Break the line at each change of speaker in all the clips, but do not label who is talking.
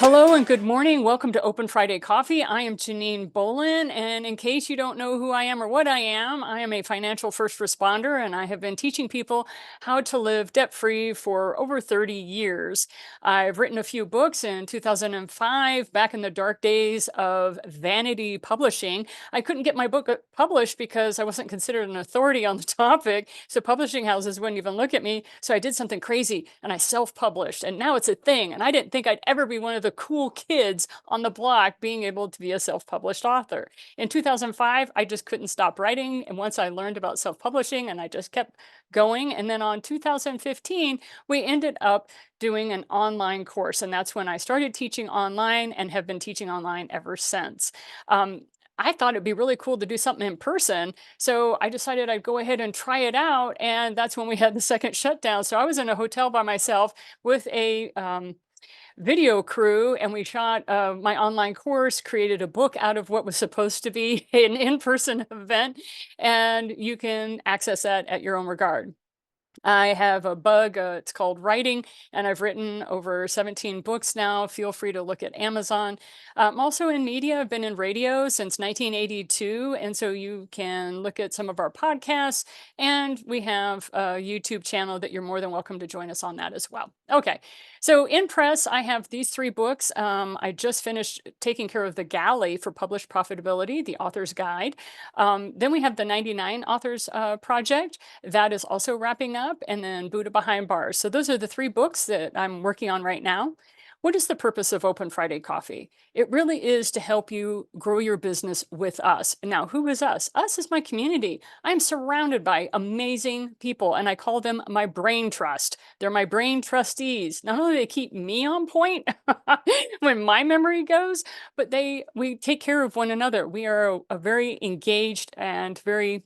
Hello and good morning. Welcome to Open Friday Coffee. I am Janine Bolon, and in case you don't know who I am or what I am a financial first responder, and I have been teaching people how to live debt-free for over 30 years. I've written a few books. In 2005, back in the dark days of vanity publishing. I couldn't get my book published because I wasn't considered an authority on the topic, so publishing houses wouldn't even look at me. So I did something crazy and I self-published, and now it's a thing, and I didn't think I'd ever be one of the cool kids on the block being able to be a self-published author. In 2005, I just couldn't stop writing. And once I learned about self-publishing, and I just kept going. And then on 2015, we ended up doing an online course. And that's when I started teaching online and have been teaching online ever since. I thought it'd be really cool to do something in person. So I decided I'd go ahead and try it out. And that's when we had the second shutdown. So I was in a hotel by myself with a video crew, and we shot my online course, created a book out of what was supposed to be an in-person event, and you can access that at your own regard. I have a bug, it's called writing, and I've written over 17 books now. Feel free to look at Amazon. I'm also in media. I've been in radio since 1982, and so you can look at some of our podcasts, and we have a YouTube channel that you're more than welcome to join us on that as well. Okay, so in press, I have these three books. I just finished taking care of the galley for published profitability, the author's guide. Then we have the 99 authors project that is also wrapping up, and then Buddha Behind Bars. So those are the three books that I'm working on right now. What is the purpose of Open Friday Coffee? It really is to help you grow your business with us. Now, who is us? Us is my community. I'm surrounded by amazing people, and I call them my brain trust. They're my brain trustees. Not only do they keep me on point when my memory goes, but we take care of one another. We are a very engaged and very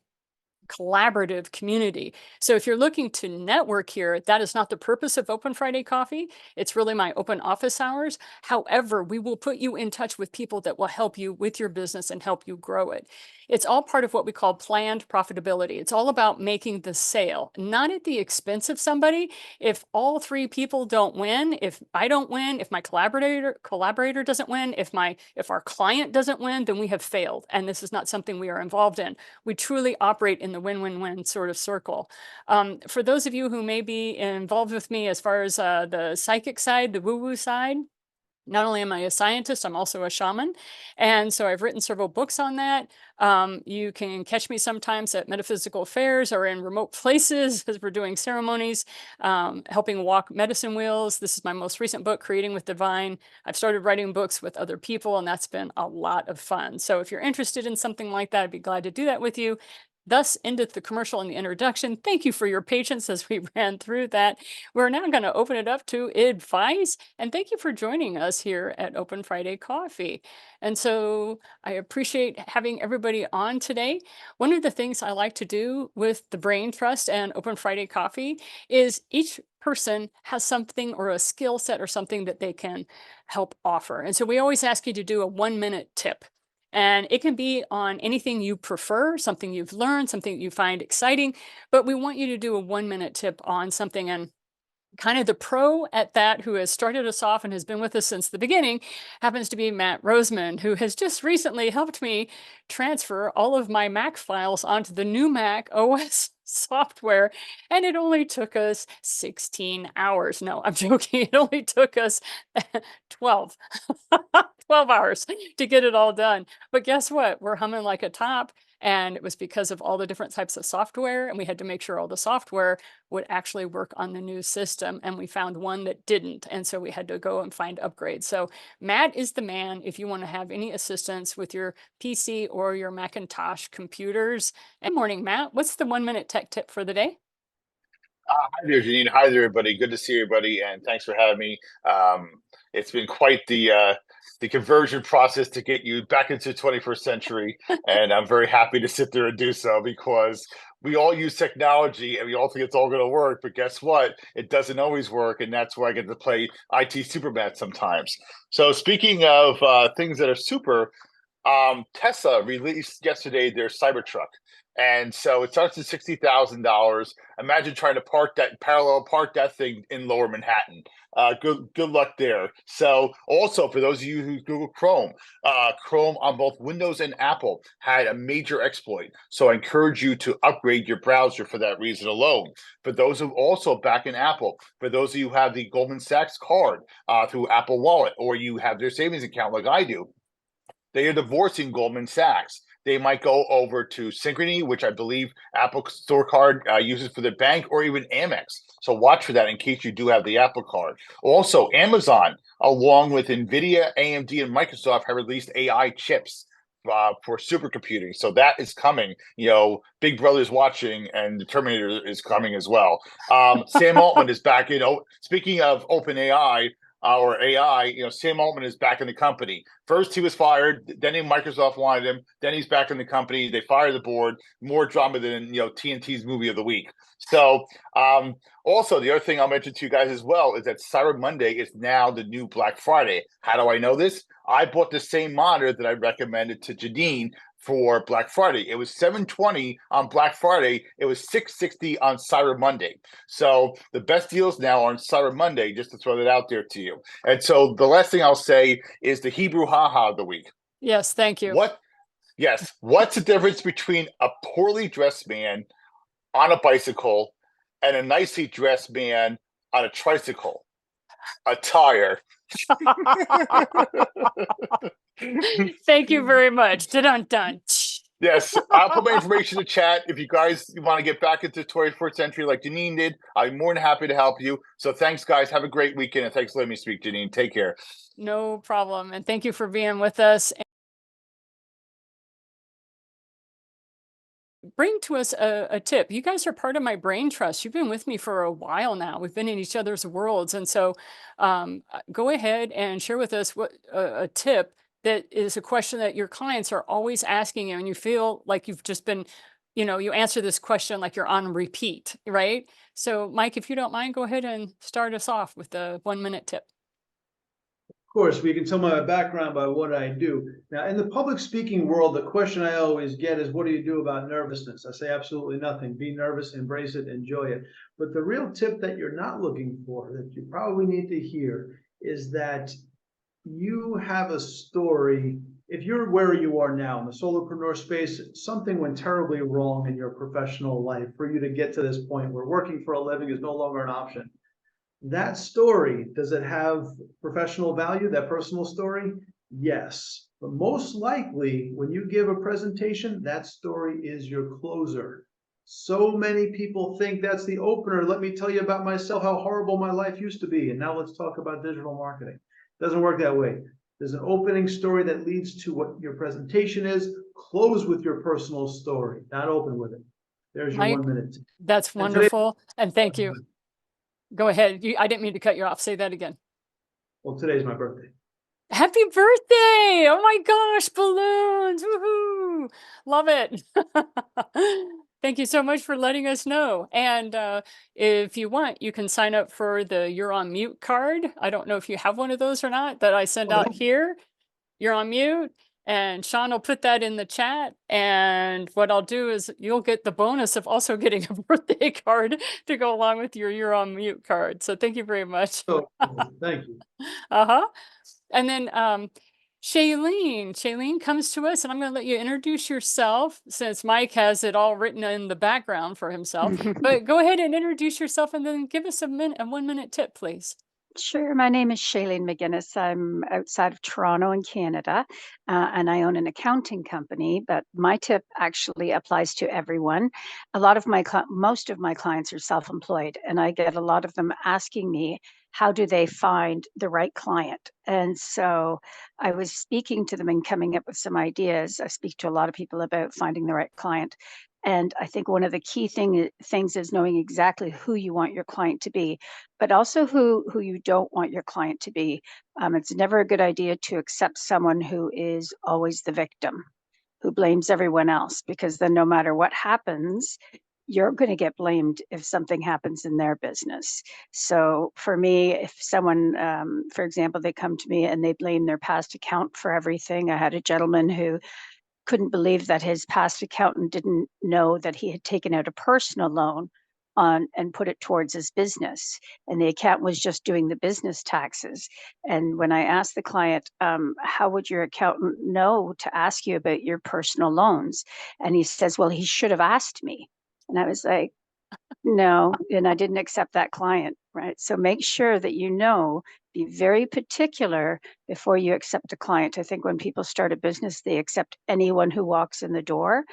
collaborative community. So if you're looking to network here, that is not the purpose of Open Friday Coffee. It's really my open office hours. However, we will put you in touch with people that will help you with your business and help you grow it. It's all part of what we call planned profitability. It's all about making the sale, not at the expense of somebody. If all three people don't win, if I don't win, if my collaborator doesn't win, if our client doesn't win, then we have failed. And this is not something we are involved in. We truly operate in the win-win-win sort of circle. For those of you who may be involved with me as far as the psychic side, the woo-woo side, not only am I a scientist, I'm also a shaman. And so I've written several books on that. You can catch me sometimes at metaphysical fairs or in remote places as we're doing ceremonies, helping walk medicine wheels. This is my most recent book, Creating with Divine. I've started writing books with other people, and that's been a lot of fun. So if you're interested in something like that, I'd be glad to do that with you. Thus endeth the commercial and the introduction. Thank you for your patience as we ran through that. We're now going to open it up to advice. And thank you for joining us here at Open Friday Coffee. And so I appreciate having everybody on today. One of the things I like to do with the Brain Trust and Open Friday Coffee is each person has something or a skill set or something that they can help offer. And so we always ask you to do a 1-minute tip. And it can be on anything you prefer, something you've learned, something you find exciting, but we want you to do a 1-minute tip on something. And kind of the pro at that, who has started us off and has been with us since the beginning, happens to be Matt Roseman, who has just recently helped me transfer all of my Mac files onto the new Mac OS software. And it only took us 16 hours. No, I'm joking. It only took us 12, 12 hours to get it all done. But guess what? We're humming like a top. And it was because of all the different types of software, and we had to make sure all the software would actually work on the new system. And we found one that didn't. And so we had to go and find upgrades. So Matt is the man if you want to have any assistance with your PC or your Macintosh computers. And morning, Matt. What's the 1-minute tech tip for the day?
Hi there, Janine. Hi there, everybody. Good to see everybody, and thanks for having me. It's been quite the conversion process to get you back into the 21st century, and I'm very happy to sit there and do so because we all use technology and we all think it's all going to work, but guess what? It doesn't always work, and that's where I get to play IT Superman sometimes. So, speaking of things that are super. Tesla released yesterday their Cybertruck, and so it starts at $60,000. Imagine trying to park that thing in Lower Manhattan. Good luck there. So, also for those of you who use Google Chrome, Chrome on both Windows and Apple had a major exploit. So, I encourage you to upgrade your browser for that reason alone. For those who also back in Apple, for those of you who have the Goldman Sachs card through Apple Wallet, or you have their savings account like I do, they are divorcing Goldman Sachs. They might go over to Synchrony, which I believe Apple Store Card uses for the bank, or even Amex. So watch for that in case you do have the Apple Card. Also, Amazon, along with NVIDIA, AMD, and Microsoft, have released AI chips for supercomputing. So that is coming. Big Brother's watching, and the Terminator is coming as well. Sam Altman is back in. Speaking of OpenAI, or AI, Sam Altman is back in the company. First, he was fired. Then Microsoft wanted him. Then he's back in the company. They fired the board. More drama than TNT's movie of the week. So, also the other thing I'll mention to you guys as well is that Cyber Monday is now the new Black Friday. How do I know this? I bought the same monitor that I recommended to Janine for Black Friday. It was $720 on Black Friday. It was $660 on Cyber Monday. So the best deals now are on Cyber Monday, just to throw that out there to you. And so the last thing I'll say is the Hebrew haha of the week.
Yes, thank you.
What's the difference between a poorly dressed man on a bicycle and a nicely dressed man on a tricycle? A tire.
Thank you very much. Dun-dun.
Yes, I'll put my information in the chat. If you guys want to get back into the 21st century like Janine did, I'm more than happy to help you. So thanks, guys. Have a great weekend, and thanks for letting me speak, Janine. Take care.
No problem. And thank you for being with us. Bring to us a tip. You guys are part of my brain trust. You've been with me for a while now. We've been in each other's worlds. And so go ahead and share with us what a tip that is a question that your clients are always asking you, and you feel like you've just been, you answer this question like you're on repeat, right? So Mike, if you don't mind, go ahead and start us off with the 1-minute tip.
Course, we can tell my background by what I do. Now, in the public speaking world, the question I always get is, what do you do about nervousness? I say absolutely nothing. Be nervous, embrace it, enjoy it. But the real tip that you're not looking for, that you probably need to hear, is that you have a story. If you're where you are now in the solopreneur space, something went terribly wrong in your professional life for you to get to this point where working for a living is no longer an option. That story, does it have professional value, that personal story? Yes. But most likely, when you give a presentation, that story is your closer. So many people think that's the opener. Let me tell you about myself, how horrible my life used to be. And now let's talk about digital marketing. It doesn't work that way. There's an opening story that leads to what your presentation is. Close with your personal story, not open with it. There's your
Mike,
1 minute.
that's wonderful. And thank you. Go ahead. I didn't mean to cut you off. Say that again.
Well, today's my birthday.
Happy birthday! Oh my gosh, balloons! Woohoo! Love it. Thank you so much for letting us know. And if you want, you can sign up for the You're on Mute card. I don't know if you have one of those or not that I send out here. You're on mute. And Sean will put that in the chat. And what I'll do is you'll get the bonus of also getting a birthday card to go along with your You're on Mute card. So thank you very much.
So, thank you.
Uh-huh. And then Shailene comes to us, and I'm going to let you introduce yourself since Mike has it all written in the background for himself. But go ahead and introduce yourself and then give us a 1-minute tip, please.
Sure. My name is Shailene McGinnis. I'm outside of Toronto in Canada, and I own an accounting company. But my tip actually applies to everyone. Most of my clients are self-employed, and I get a lot of them asking me, how do they find the right client? And so I was speaking to them and coming up with some ideas. I speak to a lot of people about finding the right client. And I think one of the key things is knowing exactly who you want your client to be, but also who you don't want your client to be. It's never a good idea to accept someone who is always the victim, who blames everyone else, because then no matter what happens, you're going to get blamed if something happens in their business. So for me, if someone, for example, they come to me and they blame their past account for everything. I had a gentleman who couldn't believe that his past accountant didn't know that he had taken out a personal loan on and put it towards his business, and the accountant was just doing the business taxes. And when I asked the client, how would your accountant know to ask you about your personal loans, and he says, well, he should have asked me. And I was like, no, and I didn't accept that client, right? So make sure that you know, be very particular before you accept a client. I think when people start a business, they accept anyone who walks in the door.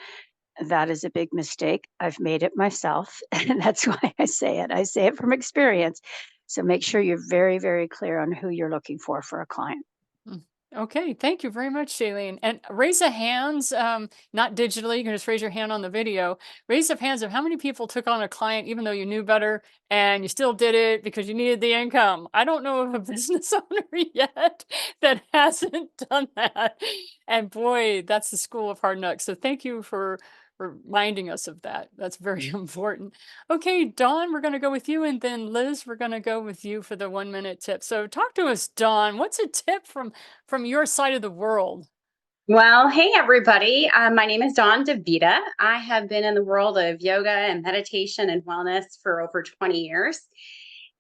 That is a big mistake. I've made it myself, and that's why I say it. I say it from experience. So make sure you're very, very clear on who you're looking for a client.
Mm. Okay, thank you very much, Shailene. And raise a hands, not digitally, you can just raise your hand on the video. Raise of hands of how many people took on a client even though you knew better and you still did it because you needed the income. I don't know of a business owner yet that hasn't done that. And boy, that's the school of hard knocks. So thank you for reminding us of that. That's very important. Okay, Dawn, we're going to go with you. And then Liz, we're going to go with you for the 1 minute tip. So talk to us, Dawn. What's a tip from your side of the world?
Well, hey, everybody. My name is Dawn DeVita. I have been in the world of yoga and meditation and wellness for over 20 years.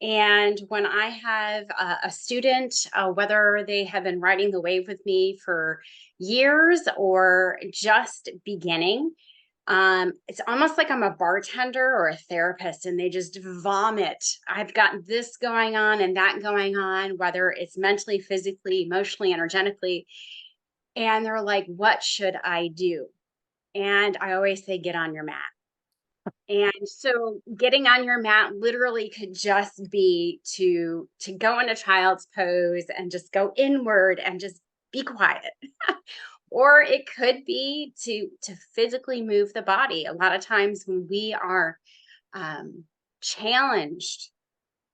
And when I have a student, whether they have been riding the wave with me for years or just beginning, it's almost like I'm a bartender or a therapist, and they just vomit. I've got this going on and that going on, whether it's mentally, physically, emotionally, energetically. And they're like, what should I do? And I always say, get on your mat. And so getting on your mat literally could just be to go in a child's pose and just go inward and just be quiet. Or it could be to physically move the body. A lot of times when we are challenged,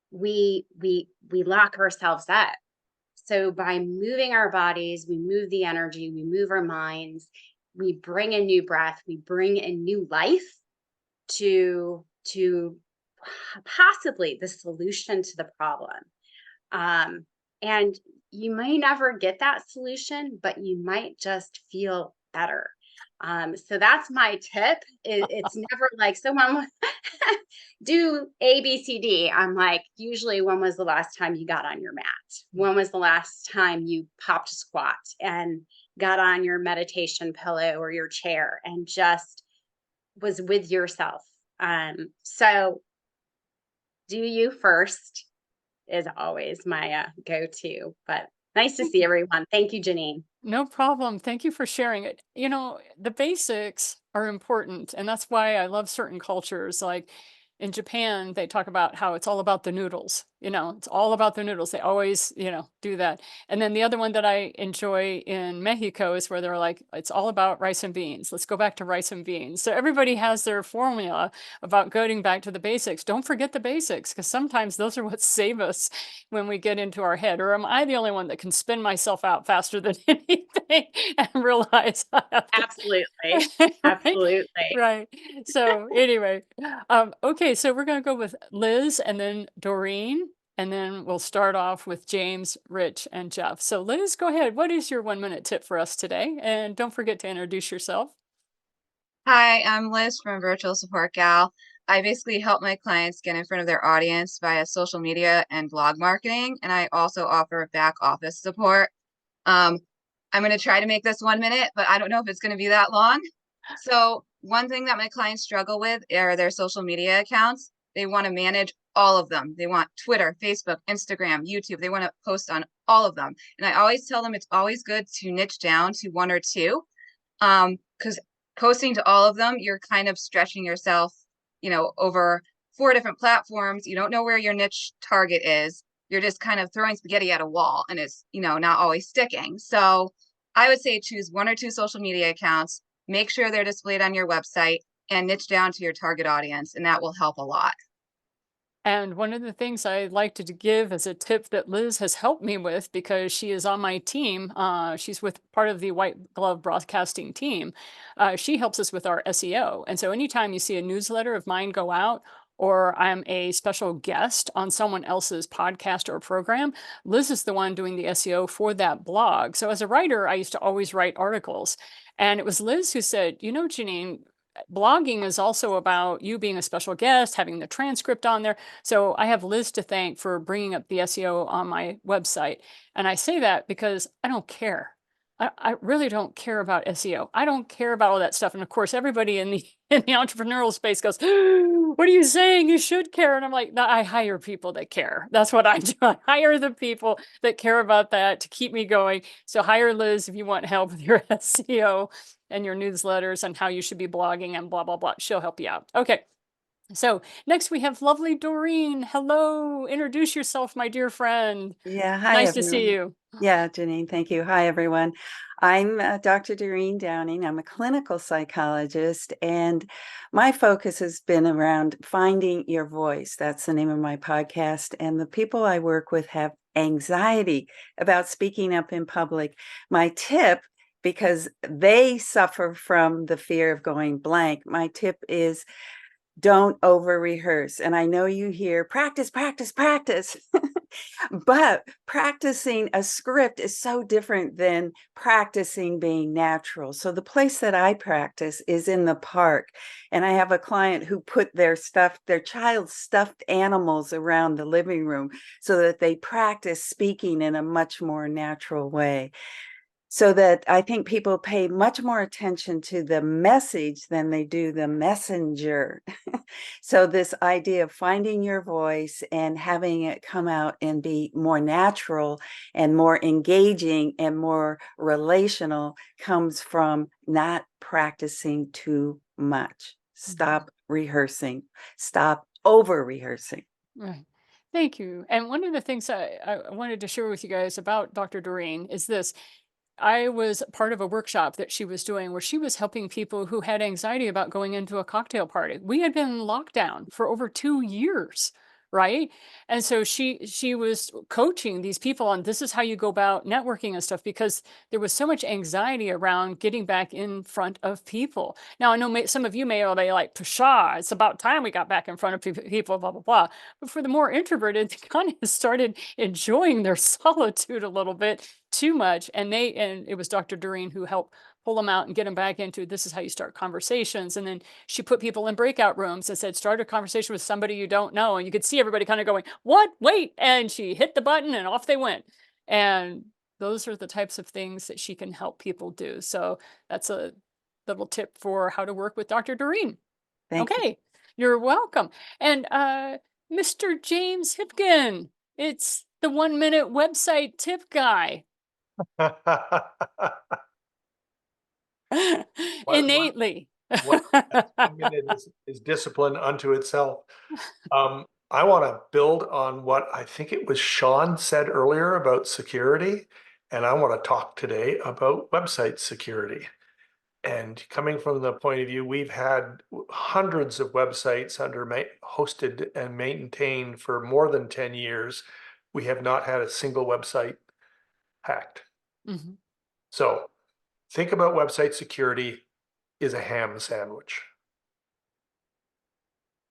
we lock ourselves up. So by moving our bodies, we move the energy, we move our minds, we bring a new breath, we bring a new life to possibly the solution to the problem. And you may never get that solution, but you might just feel better. So that's my tip. It's never like someone do A, B, C, D. I'm like, usually, when was the last time you got on your mat? When was the last time you popped a squat and got on your meditation pillow or your chair and just was with yourself? So do you first is always my go-to, but nice to see everyone. Thank you, Janine.
No problem. Thank you for sharing it. You know, the basics are important, and that's why I love certain cultures. Like in Japan, they talk about how it's all about the noodles. You know, it's all about the noodles. They always, do that. And then the other one that I enjoy in Mexico is where they're like, it's all about rice and beans. Let's go back to rice and beans. So everybody has their formula about going back to the basics. Don't forget the basics, because sometimes those are what save us when we get into our head. Or am I the only one that can spin myself out faster than anything and realize I have to?
Absolutely.
Right?
Absolutely.
Right. So anyway, okay, so we're going to go with Liz and then Doreen, and then we'll start off with James, Rich, and Jeff. So Liz, go ahead. What is your 1 minute tip for us today? And don't forget to introduce yourself.
Hi, I'm Liz from Virtual Support Gal. I basically help my clients get in front of their audience via social media and blog marketing, and I also offer back office support. I'm going to try to make this 1 minute, but I don't know if it's going to be that long. So one thing that my clients struggle with are their social media accounts. They want to manage all of them. They want Twitter, Facebook, Instagram, YouTube. They want to post on all of them. And I always tell them it's always good to niche down to one or two, because posting to all of them, you're kind of stretching yourself, over 4 different platforms. You don't know where your niche target is. You're just kind of throwing spaghetti at a wall, and it's, not always sticking. So I would say choose 1 or 2 social media accounts, make sure they're displayed on your website, and niche down to your target audience, and that will help a lot.
And one of the things I like to give as a tip that Liz has helped me with, because she is on my team, she's with part of the White Glove Broadcasting team. She helps us with our SEO. And so anytime you see a newsletter of mine go out, or I'm a special guest on someone else's podcast or program, Liz is the one doing the SEO for that blog. So as a writer, I used to always write articles. And it was Liz who said, you know, Janine, blogging is also about you being a special guest, having the transcript on there. So I have Liz to thank for bringing up the SEO on my website. And I say that because I don't care. I really don't care about SEO. I don't care about all that stuff. And of course, everybody in the in the entrepreneurial space goes, "What are you saying? You should care." And I'm like, "No, I hire people that care. That's what I do. I hire the people that care about that to keep me going. So hire Liz if you want help with your SEO and your newsletters and how you should be blogging and blah blah blah. She'll help you out." Okay. So next we have lovely Doreen. Hello. Introduce yourself, my dear friend.
Yeah, hi
Nice to see
everyone.
you.
Yeah, Janine, thank you. Hi everyone. I'm Dr. Doreen Downing. I'm a clinical psychologist, and my focus has been around finding your voice. That's the name of my podcast. And the people I work with have anxiety about speaking up in public. My tip, because they suffer from the fear of going blank, my tip is don't over rehearse. And I know you hear practice, practice, practice, but practicing a script is so different than practicing being natural. So the place that I practice is in the park. And I have a client who put their child's stuffed animals around the living room so that they practice speaking in a much more natural way. So that I think people pay much more attention to the message than they do the messenger. So this idea of finding your voice and having it come out and be more natural and more engaging and more relational comes from not practicing too much. Stop rehearsing. Stop over rehearsing.
Right. Thank you. And one of the things I wanted to share with you guys about Dr. Doreen is this. I was part of a workshop that she was doing where she was helping people who had anxiety about going into a cocktail party. We had been in lockdown for over 2 years, right? And so she was coaching these people on this is how you go about networking and stuff, because there was so much anxiety around getting back in front of people. Now I know some of you may be like, pshaw, it's about time we got back in front of people, blah blah blah. But for the more introverted, they kind of started enjoying their solitude a little bit too much. And it was Dr. Doreen who helped pull them out and get them back into this is how you start conversations. And then she put people in breakout rooms and said, start a conversation with somebody you don't know. And you could see everybody kind of going, what? Wait. And she hit the button and off they went. And those are the types of things that she can help people do. So that's a little tip for how to work with Dr. Doreen.
Thank you.
Okay. You're welcome. And Mr. James Hipkin, it's the 1 minute website tip guy. Innately.
What 1 minute is discipline unto itself. I want to build on what I think it was Sean said earlier about security, and I want to talk today about website security. And coming from the point of view, we've had hundreds of websites hosted and maintained for more than 10 years. We have not had a single website hacked.
Mm-hmm.
So think about website security is a ham sandwich.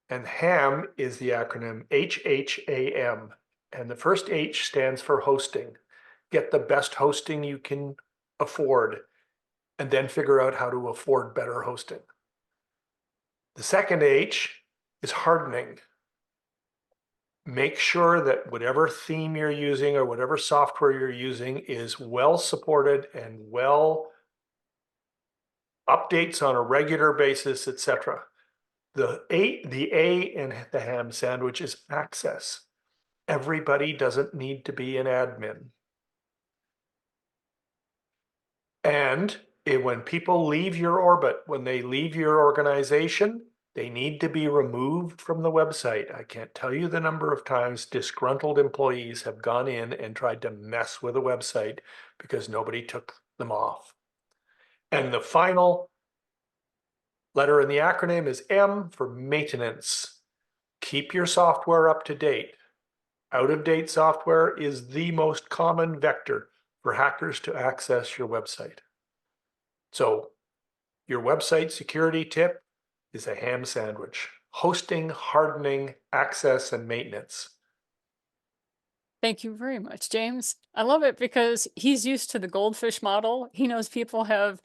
And HAM is the acronym HHAM. And the first H stands for hosting. Get the best hosting you can afford, and then figure out how to afford better hosting. The second H is hardening. Make sure that whatever theme you're using or whatever software you're using is well supported and well updates on a regular basis, etc. The A in the ham sandwich is access. Everybody doesn't need to be an admin. And when people leave your orbit, when they leave your organization, they need to be removed from the website. I can't tell you the number of times disgruntled employees have gone in and tried to mess with a website because nobody took them off. And the final letter in the acronym is M for maintenance. Keep your software up to date. Out-of-date software is the most common vector for hackers to access your website. So your website security tip is a ham sandwich: hosting, hardening, access, and maintenance.
Thank you very much, James. I love it because he's used to the goldfish model. He knows people have,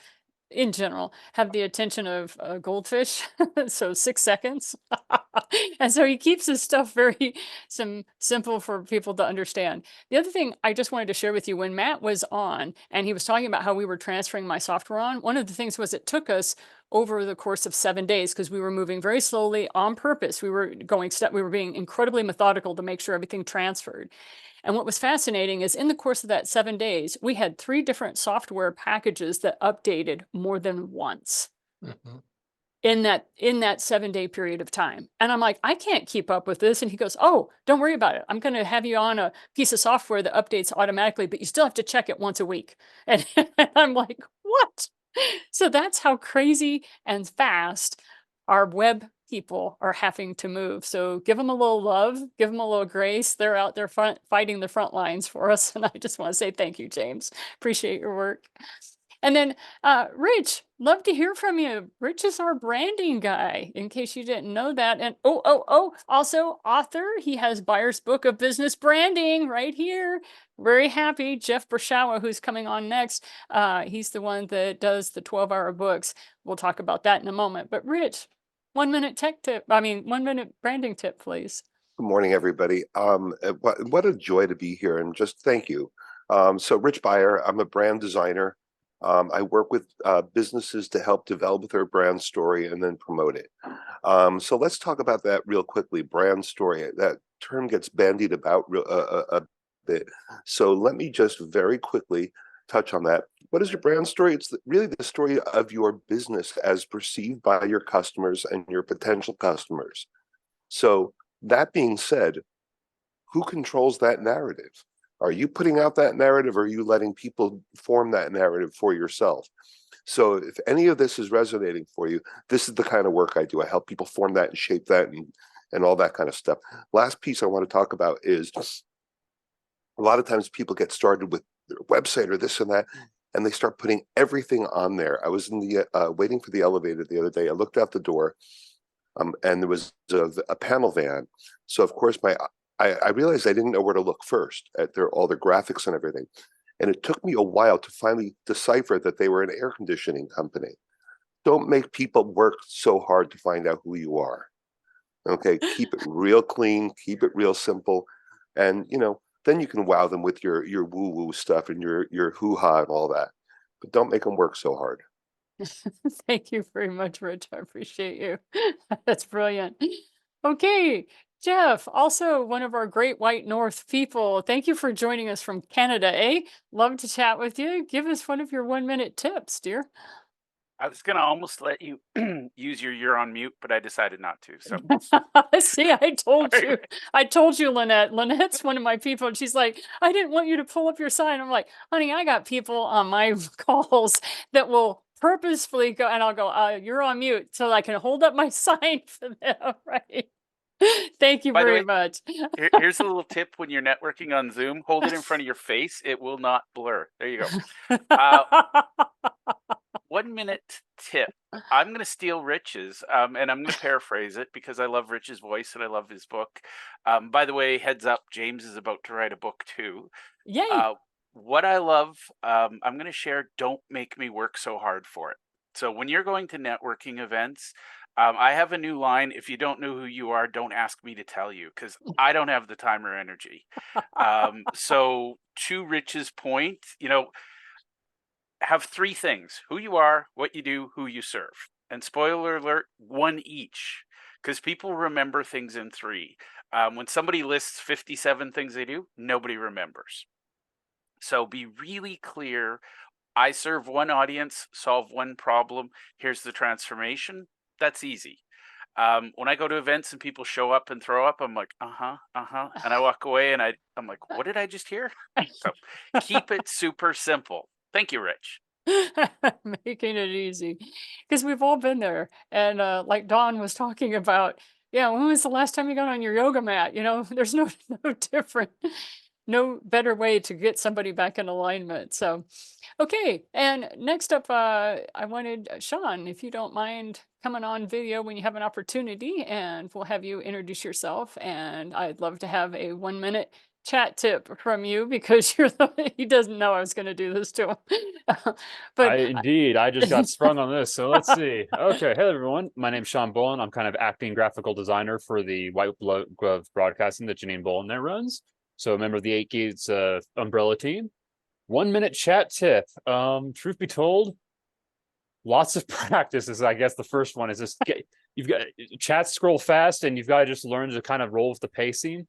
in general, have the attention of a goldfish, so 6 seconds. And so he keeps his stuff very simple for people to understand. The other thing I just wanted to share with you, when Matt was on and he was talking about how we were transferring my software on, one of the things was it took us over the course of 7 days because we were moving very slowly on purpose. We were being incredibly methodical to make sure everything transferred. And what was fascinating is in the course of that 7 days, we had 3 different software packages that updated more than once
Mhm.
in that 7-day period of time. And I'm like, I can't keep up with this. And he goes, oh, don't worry about it. I'm going to have you on a piece of software that updates automatically, but you still have to check it once a week. And I'm like, what? So that's how crazy and fast our web people are having to move. So give them a little love, give them a little grace. They're out there fighting the front lines for us. And I just want to say thank you, James. Appreciate your work. And then Rich, love to hear from you. Rich is our branding guy, in case you didn't know that. And also author. He has Buyer's Book of Business Branding right here. Very happy. Jeff Bershawa, who's coming on next, he's the one that does the 12-hour books. We'll talk about that in a moment. But Rich, 1 minute 1 minute branding tip, please.
Good morning, everybody. What a joy to be here, and just thank you. So Rich Beyer, I'm a brand designer. I work with businesses to help develop their brand story and then promote it. So let's talk about that real quickly. Brand story, that term gets bandied about a bit. So let me just very quickly touch on that. What is your brand story? It's really the story of your business as perceived by your customers and your potential customers. So that being said, who controls that narrative? Are you putting out that narrative, or are you letting people form that narrative for yourself? So if any of this is resonating for you, this is the kind of work I do. I help people form that and shape that and all that kind of stuff. Last piece I want to talk about is a lot of times people get started with their website or this and that, and they start putting everything on there. I was in the waiting for the elevator the other day. I looked out the door, and there was a panel van. So of course I realized I didn't know where to look first at all their graphics and everything. And it took me a while to finally decipher that they were an air conditioning company. Don't make people work so hard to find out who you are. Okay, keep it real clean, keep it real simple. And then you can wow them with your woo-woo stuff and your hoo-ha and all that. But don't make them work so hard.
Thank you very much, Rich. I appreciate you. That's brilliant. Okay, Jeff, also one of our Great White North people. Thank you for joining us from Canada, eh? Love to chat with you. Give us one of your 1 minute tips, dear.
I was gonna almost let you use your "you're on mute," but I decided not to. So
See, I told
sorry.
you. I told you, Lynette. Lynette's one of my people, and she's like, I didn't want you to pull up your sign. I'm like, honey, I got people on my calls that will purposefully go, and I'll go, you're on mute, so I can hold up my sign for them, right? Thank you
By the
very
way,
much.
here's a little tip when you're networking on Zoom: hold it in front of your face; it will not blur. There you go. 1 minute tip. I'm going to steal Rich's, and I'm going to paraphrase it because I love Rich's voice and I love his book. By the way, heads up, James is about to write a book too.
Yay.
What I love, I'm going to share: don't make me work so hard for it. So when you're going to networking events, I have a new line: if you don't know who you are, don't ask me to tell you, because I don't have the time or energy. So to Rich's point, have 3 things: who you are, what you do, who you serve. And spoiler alert, 1 each, because people remember things in 3. When somebody lists 57 things they do, nobody remembers. So be really clear. I serve 1 audience, solve 1 problem. Here's the transformation. That's easy. When I go to events and people show up and throw up, I'm like, and I walk away and I'm like, what did I just hear? So keep it super simple. Thank you, Rich.
Making it easy, because we've all been there. And like Dawn was talking about, Yeah, when was the last time you got on your yoga mat? There's no different, no better way to get somebody back in alignment. So, okay. And next up, I wanted Sean, if you don't mind coming on video when you have an opportunity, and we'll have you introduce yourself. And I'd love to have a 1 minute chat tip from you because he doesn't know I was going to do this to him. But
I just got sprung on this. So let's see. Okay. Hey, everyone. My name's Sean Bolon. I'm kind of acting graphical designer for the White Glove Broadcasting that Janine Bolon there runs. So a member of the 8 Gates umbrella team. 1 minute chat tip. Truth be told, lots of practice is, I guess, the first one is just you've got chat scroll fast and you've got to just learn to kind of roll with the pacing.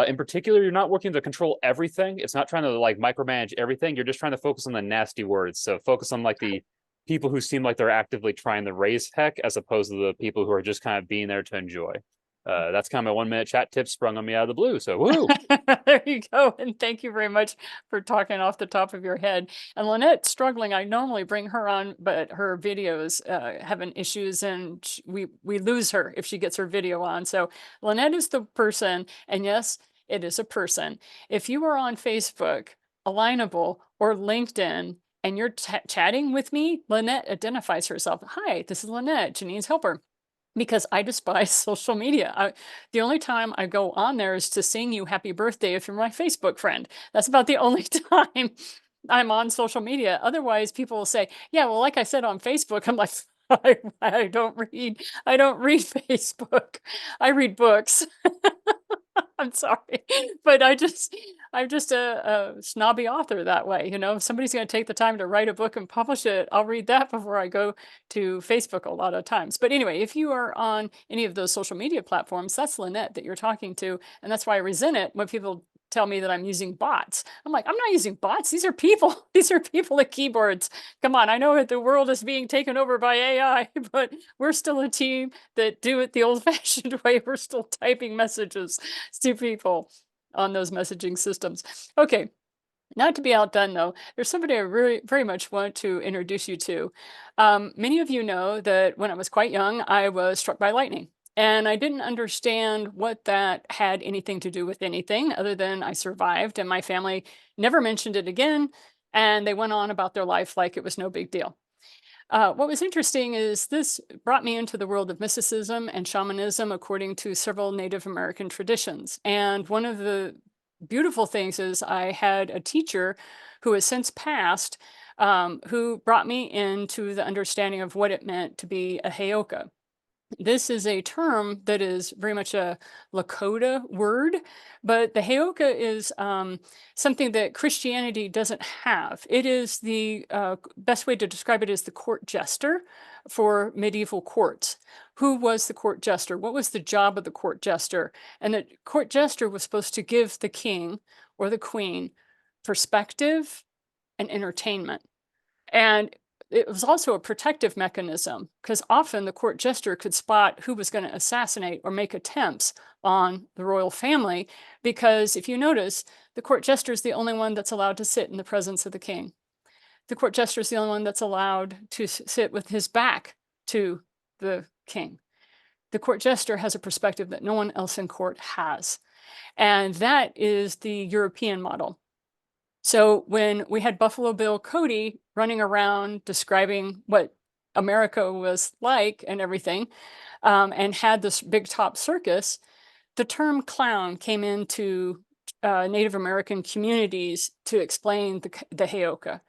In particular, you're not working to control everything. It's not trying to like micromanage everything. You're just trying to focus on the nasty words. So focus on like the people who seem like they're actively trying to raise heck, as opposed to the people who are just kind of being there to enjoy. That's kind of my 1 minute chat tip sprung on me out of the blue. So woo!
There you go. And thank you very much for talking off the top of your head. And Lynette's struggling. I normally bring her on, but her videos having issues, and we lose her if she gets her video on. So Lynette is the person, and yes, it is a person. If you are on Facebook, Alignable, or LinkedIn, and you're chatting with me, Lynette identifies herself. Hi, this is Lynette, Janine's helper. Because I despise social media. The only time I go on there is to sing you happy birthday if you're my Facebook friend. That's about the only time I'm on social media. Otherwise, people will say, yeah, well, like I said on Facebook, I'm like, I don't read Facebook. I read books. I'm sorry, but I'm just a snobby author that way. If somebody's going to take the time to write a book and publish it, I'll read that before I go to Facebook a lot of times. But anyway, if you are on any of those social media platforms, that's Lynette that you're talking to. And that's why I resent it when people tell me that I'm using bots. I'm like, I'm not using bots. These are people. These are people at keyboards. Come on. I know that the world is being taken over by AI, but we're still a team that do it the old fashioned way. We're still typing messages to people on those messaging systems. Okay. Not to be outdone, though, there's somebody I really very much want to introduce you to. Many of you know that when I was quite young, I was struck by lightning. And I didn't understand what that had anything to do with anything other than I survived, and my family never mentioned it again. And they went on about their life like it was no big deal. What was interesting is this brought me into the world of mysticism and shamanism according to several Native American traditions. And one of the beautiful things is I had a teacher who has since passed, who brought me into the understanding of what it meant to be a Heyoka. This is a term that is very much a Lakota word, but the Heyoka is something that Christianity doesn't have. It is the best way to describe it is the court jester for medieval courts. Who was the court jester? What was the job of the court jester? And the court jester was supposed to give the king or the queen perspective and entertainment. And it was also a protective mechanism because often the court jester could spot who was going to assassinate or make attempts on the royal family. Because if you notice, the court jester is the only one that's allowed to sit in the presence of the king. The court jester is the only one that's allowed to sit with his back to the king. The court jester has a perspective that no one else in court has. And that is the European model. So when we had Buffalo Bill Cody running around describing what America was like and everything, and had this big top circus, the term clown came into Native American communities to explain the Heyoka,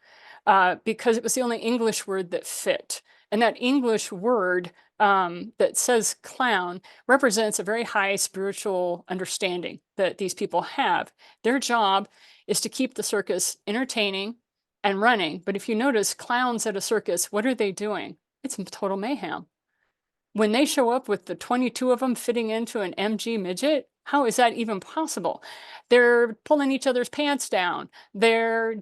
because it was the only English word that fit. And that English word that says clown represents a very high spiritual understanding that these people have. Their job is to keep the circus entertaining and running. But if you notice, clowns at a circus, what are they doing? It's total mayhem. When they show up with the 22 of them fitting into an MG midget, how is that even possible? They're pulling each other's pants down. They're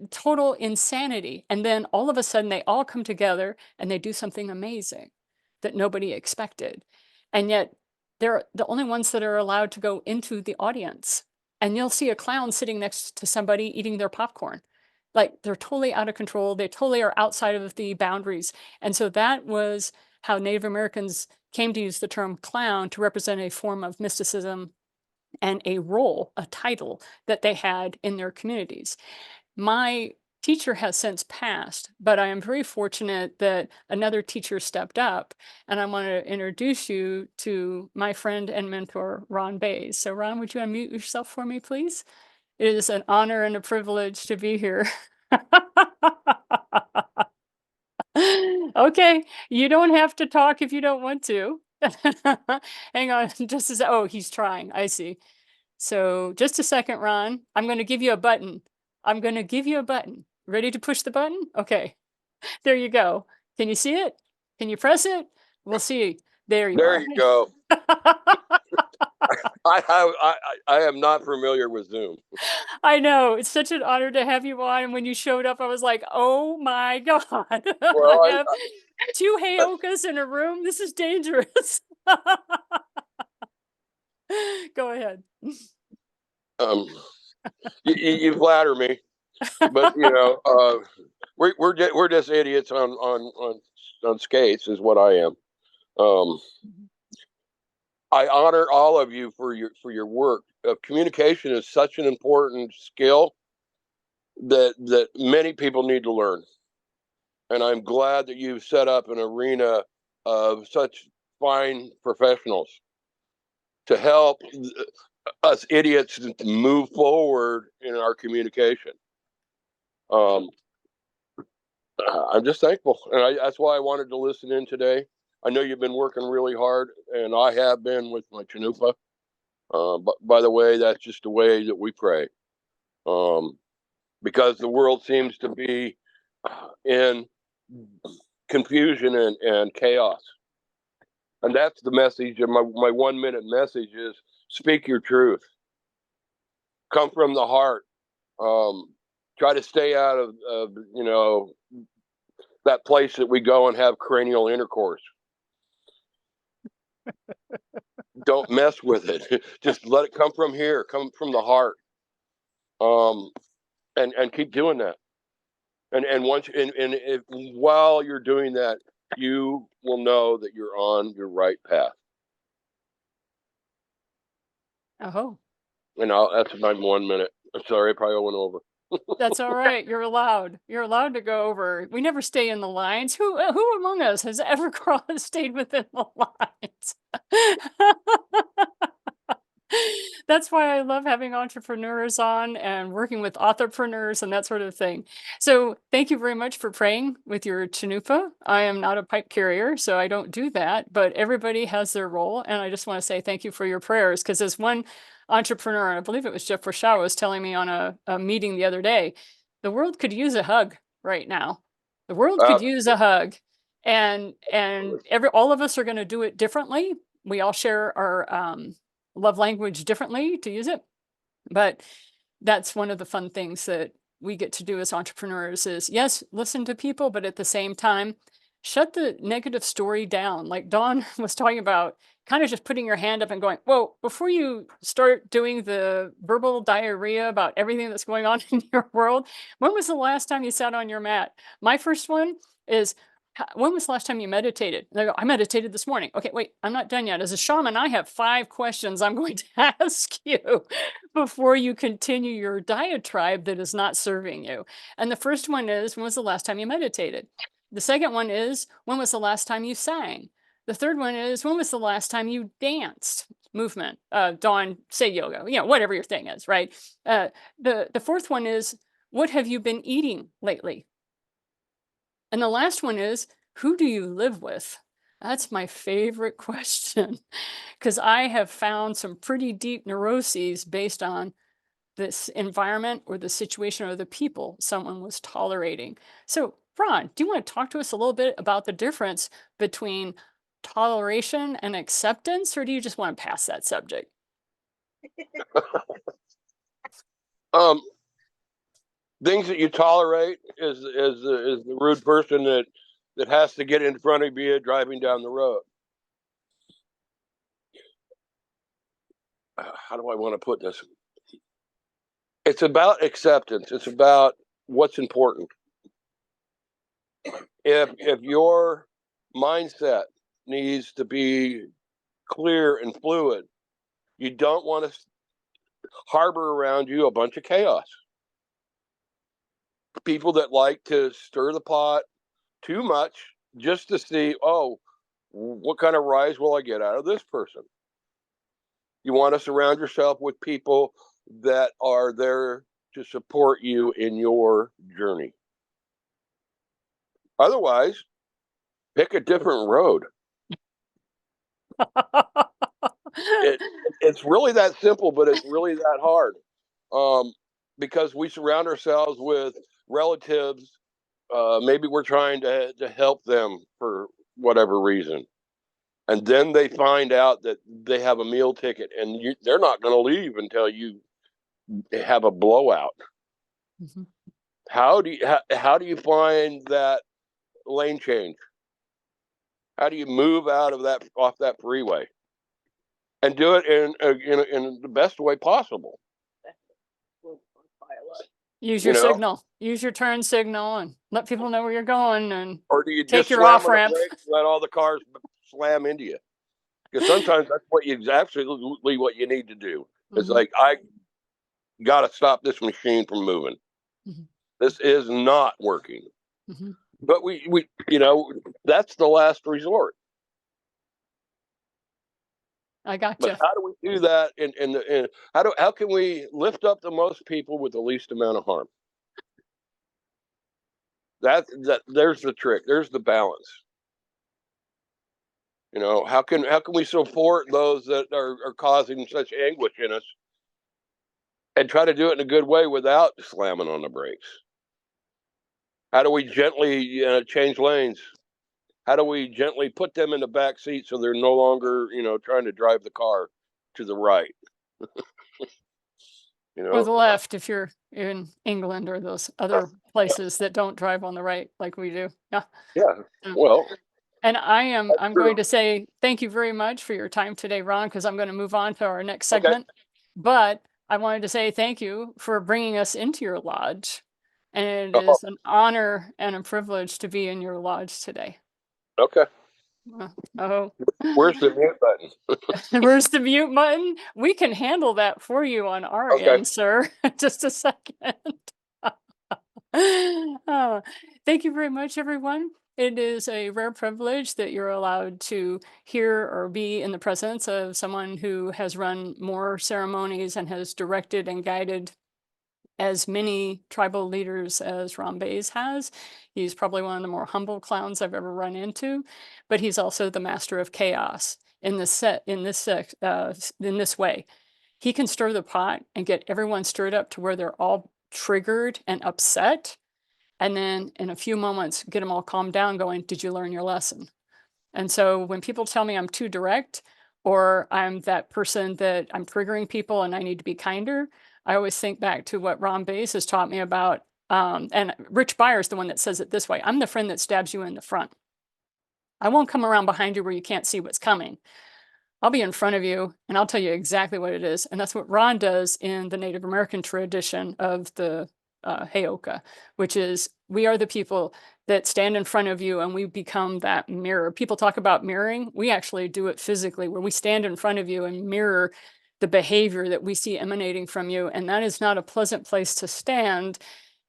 total insanity. And then all of a sudden they all come together and they do something amazing that nobody expected. And yet they're the only ones that are allowed to go into the audience. And you'll see a clown sitting next to somebody eating their popcorn. Like they're totally out of control. They totally are outside of the boundaries. And so that was how Native Americans came to use the term clown to represent a form of mysticism and a role, a title that they had in their communities. My teacher has since passed, but I am very fortunate that another teacher stepped up, and I want to introduce you to my friend and mentor, Ron Bays. So, Ron, would you unmute yourself for me, please? It is an honor and a privilege to be here. Okay, you don't have to talk if you don't want to. Hang on, just as oh, he's trying. I see. So just a second, Ron. I'm going to give you a button. I'm going to give you a button. Ready to push the button? Okay, there you go. Can you see it? Can you press it? We'll see. There you
There
are.
you go. I am not familiar with Zoom.
I know. It's such an honor to have you on. And when you showed up, I was like, oh my God.
Well,
I have two Heyokas in a room. This is dangerous. Go ahead.
You flatter me, but we're just idiots on skates, is what I am. I honor all of you for your work. Communication is such an important skill that many people need to learn, and I'm glad that you've set up an arena of such fine professionals to help us idiots move forward in our communication. I'm just thankful, and that's why I wanted to listen in today. I know you've been working really hard, and I have been with my chanupa. But by the way, that's just the way that we pray, because the world seems to be in confusion and chaos. And that's the message. And my 1 minute message is: speak your truth. Come from the heart. Try to stay out of that place that we go and have cranial intercourse. Don't mess with it. Just let it come from here. Come from the heart. And keep doing that. And once if while you're doing that, you will know that you're on your right path.
Oh.
And that's my 1 minute. I'm sorry, I probably went over.
That's all right. You're allowed. You're allowed to go over. We never stay in the lines. Who among us has ever stayed within the lines? That's why I love having entrepreneurs on and working with entrepreneurs and that sort of thing. So thank you very much for praying with your chanupa. I am not a pipe carrier, so I don't do that, but everybody has their role. And I just want to say thank you for your prayers, because as one entrepreneur, I believe it was Jeff Rochelle, was telling me on a meeting the other day, the world could use a hug right now. The world could use a hug. And all of us are going to do it differently. We all share our love language differently, to use it. But that's one of the fun things that we get to do as entrepreneurs is, yes, listen to people, but at the same time, shut the negative story down. Like Dawn was talking about, kind of just putting your hand up and going, whoa, before you start doing the verbal diarrhea about everything that's going on in your world, when was the last time you sat on your mat? My first one is, when was the last time you meditated? And I go, I meditated this morning. Okay, wait, I'm not done yet. As a shaman, I have 5 questions I'm going to ask you before you continue your diatribe that is not serving you. And the first one is, when was the last time you meditated? The second one is, when was the last time you sang? The third one is, when was the last time you danced? Movement, Dawn, say yoga, whatever your thing is, right? The fourth one is, what have you been eating lately? And the last one is, who do you live with? That's my favorite question, because I have found some pretty deep neuroses based on this environment or the situation or the people someone was tolerating. So, Ron, do you want to talk to us a little bit about the difference between toleration and acceptance, or do you just want to pass that subject?
Things that you tolerate is the rude person that has to get in front of you driving down the road. How do I want to put this? It's about acceptance. It's about what's important. If your mindset needs to be clear and fluid. You don't want to harbor around you a bunch of chaos. People that like to stir the pot too much just to see, oh, what kind of rise will I get out of this person? You want to surround yourself with people that are there to support you in your journey. Otherwise, pick a different road. It's really that simple, but it's really that hard. Because we surround ourselves with relatives. Maybe we're trying to help them for whatever reason. And then they find out that they have a meal ticket and they're not going to leave until you have a blowout.
Mm-hmm.
How do you find that lane change? How do you move off that freeway and do it in the best way possible?
Use your signal. Use your turn signal and let people know where you're going, and
or do you
take
just
your
slam
off
on the
ramp.
brakes and let all the cars slam into you? Because sometimes that's absolutely what you need to do. It's
Mm-hmm.
like, I got to stop this machine from moving.
Mm-hmm.
This is not working.
Mm-hmm.
But we that's the last resort.
I got you.
But how do we do that? And how can we lift up the most people with the least amount of harm? There's the trick. There's the balance. How can we support those that are causing such anguish in us, and try to do it in a good way without slamming on the brakes? How do we gently change lanes? How do we gently put them in the back seat so they're no longer, trying to drive the car to the right?
Or the left if you're in England or those other places that don't drive on the right like we do. Yeah.
Yeah. Well,
and I'm going to say thank you very much for your time today, Ron, because I'm going to move on to our next segment. Okay. But I wanted to say thank you for bringing us into your lodge. And it is an honor and a privilege to be in your lodge today.
Okay.
Oh.
Where's the mute button?
Where's the mute button? We can handle that for you on our end, sir. Just a second. Oh, thank you very much, everyone. It is a rare privilege that you're allowed to hear or be in the presence of someone who has run more ceremonies and has directed and guided as many tribal leaders as Ron Bays has. He's probably one of the more humble clowns I've ever run into, but he's also the master of chaos in this way. He can stir the pot and get everyone stirred up to where they're all triggered and upset, and then in a few moments get them all calmed down going, did you learn your lesson? And so when people tell me I'm too direct, or I'm that person that I'm triggering people and I need to be kinder, I always think back to what Ron Bays has taught me about. And Rich Byer's the one that says it this way: I'm the friend that stabs you in the front. I won't come around behind you where you can't see what's coming. I'll be in front of you and I'll tell you exactly what it is. And that's what Ron does in the Native American tradition of the Heyoka, which is we are the people that stand in front of you and we become that mirror. People talk about mirroring. We actually do it physically, where we stand in front of you and mirror the behavior that we see emanating from you. And that is not a pleasant place to stand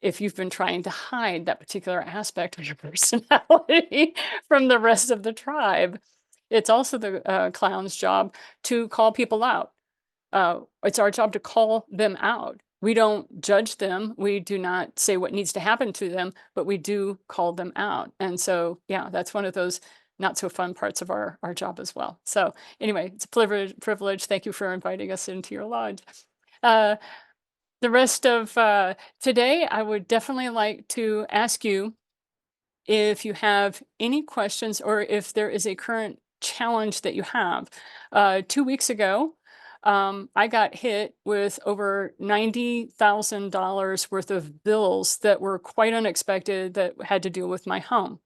if you've been trying to hide that particular aspect of your personality from the rest of the tribe. It's also the clown's job to call people out. It's our job to call them out. We don't judge them. We do not say what needs to happen to them, but we do call them out. And so, yeah, that's one of those not so fun parts of our job as well. So anyway, it's a privilege. Thank you for inviting us into your lodge. The rest of today, I would definitely like to ask you if you have any questions or if there is a current challenge that you have. 2 weeks ago, I got hit with over $90,000 worth of bills that were quite unexpected that had to do with my home.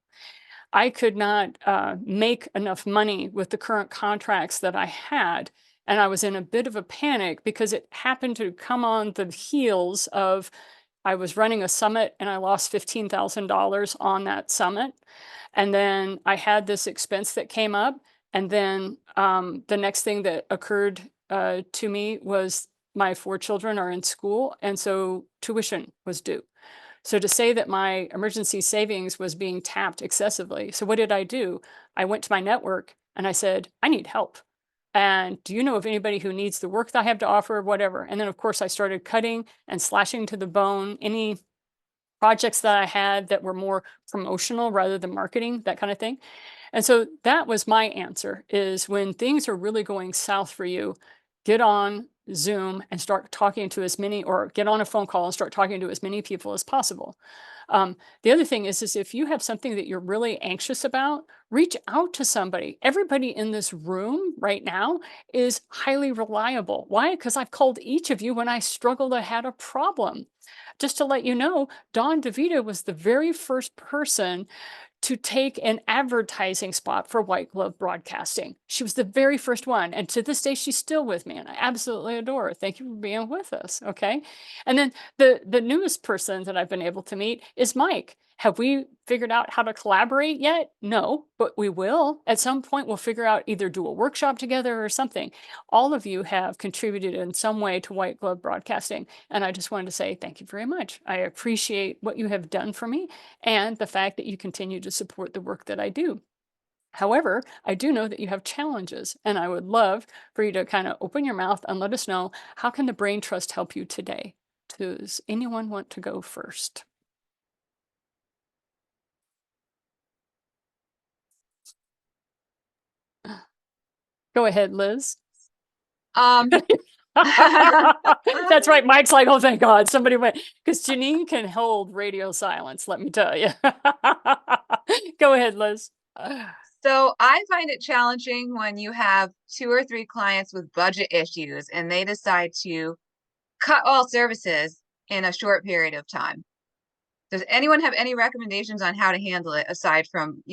I could not make enough money with the current contracts that I had. And I was in a bit of a panic because it happened to come on the heels of I was running a summit and I lost $15,000 on that summit. And then I had this expense that came up. And then the next thing that occurred to me was my 4 children are in school. And so tuition was due. So to say that my emergency savings was being tapped excessively. So what did I do? I went to my network and I said, I need help. And do you know of anybody who needs the work that I have to offer, whatever? And then, of course, I started cutting and slashing to the bone any projects that I had that were more promotional rather than marketing, that kind of thing. And so that was my answer is when things are really going south for you, get on Zoom and start talking to as many, or get on a phone call and start talking to as many people as possible. The other thing is if you have something that you're really anxious about, reach out to somebody. Everybody in this room right now is highly reliable. Why? Because I've called each of you when I struggled or had a problem. Just to let you know, Dawn DeVita was the very first person to take an advertising spot for White Glove Broadcasting. She was the very first one. And to this day, she's still with me. And I absolutely adore her. Thank you for being with us. Okay. And then the newest person that I've been able to meet is Mike. Have we figured out how to collaborate yet? No, but we will. At some point, we'll figure out either do a workshop together or something. All of you have contributed in some way to White Glove Broadcasting. And I just wanted to say thank you very much. I appreciate what you have done for me and the fact that you continue to support the work that I do. However, I do know that you have challenges, and I would love for you to kind of open your mouth and let us know, how can the Brain Trust help you today? Does anyone want to go first? Go ahead, Liz. That's right. Mike's like, oh, thank God somebody went, because Janine can hold radio silence, let me tell you. Go ahead, Liz.
So I find it challenging when you have 2 or 3 clients with budget issues and they decide to cut all services in a short period of time. Does anyone have any recommendations on how to handle it aside from,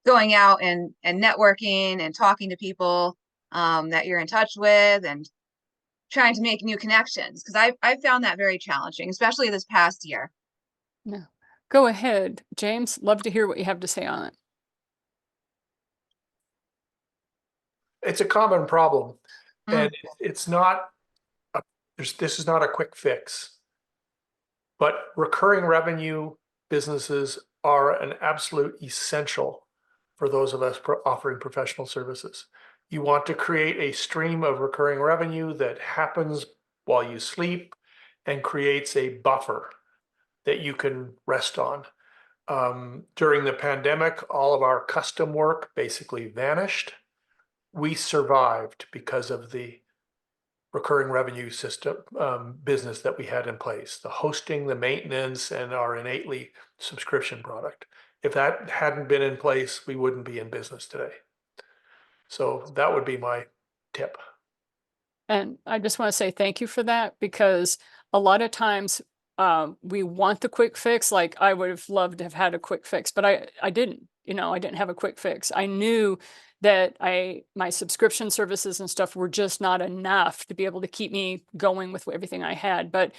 going out and networking and talking to people that you're in touch with and trying to make new connections? Because I've found that very challenging, especially this past year.
No. Go ahead, James. Love to hear what you have to say on it.
It's a common problem, and it's not this is not a quick fix. But recurring revenue businesses are an absolute essential for those of us offering professional services. You want to create a stream of recurring revenue that happens while you sleep and creates a buffer that you can rest on. During the pandemic, all of our custom work basically vanished. We survived because of the recurring revenue system business that we had in place, the hosting, the maintenance, and our innately subscription product. If that hadn't been in place, we wouldn't be in business today. So that would be my tip.
And I just want to say thank you for that, because a lot of times we want the quick fix. Like I would have loved to have had a quick fix, but I didn't, I didn't have a quick fix. I knew that my subscription services and stuff were just not enough to be able to keep me going with everything I had, but